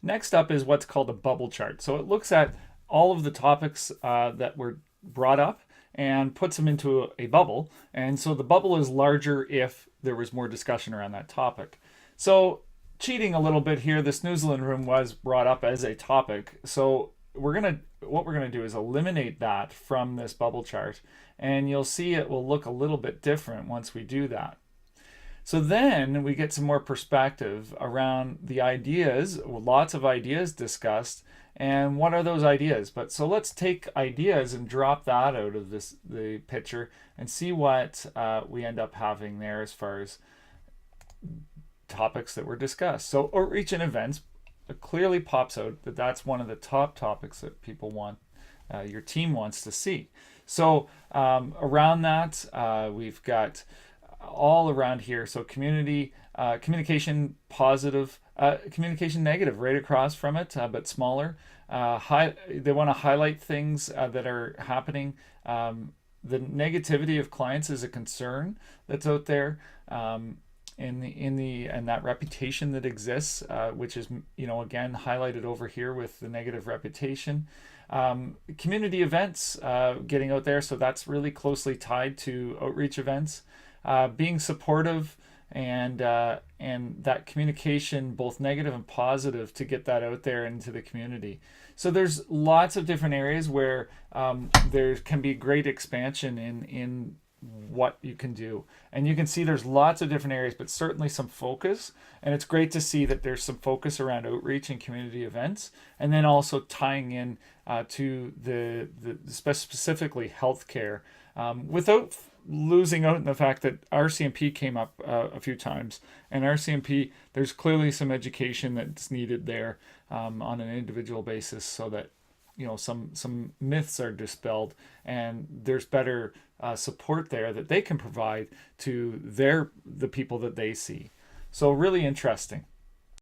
Next up is what's called a bubble chart. So it looks at all of the topics that were brought up and puts them into a bubble. And so the bubble is larger if there was more discussion around that topic. So cheating a little bit here, the snoozling room was brought up as a topic. So what we're gonna do is eliminate that from this bubble chart, and you'll see it will look a little bit different once we do that. So then we get some more perspective around the ideas, lots of ideas discussed, and what are those ideas? But so let's take ideas and drop that out of the picture and see what we end up having there as far as topics that were discussed. So outreach and events, it clearly pops out that that's one of the top topics that people want, your team wants to see. So around that, we've got all around here. So community, communication positive, communication negative right across from it, but smaller. They want to highlight things that are happening. The negativity of clients is a concern that's out there. And that reputation that exists, which is again highlighted over here with the negative reputation. Community events getting out there, so that's really closely tied to outreach events. Being supportive and that communication, both negative and positive, to get that out there into the community. So there's lots of different areas where there can be great expansion in what you can do. And you can see there's lots of different areas, but certainly some focus. And it's great to see that there's some focus around outreach and community events, and then also tying in to the specifically healthcare, without losing out in the fact that RCMP came up a few times. And RCMP, there's clearly some education that's needed there on an individual basis, so that some myths are dispelled and there's better support there that they can provide to the people that they see. So really interesting.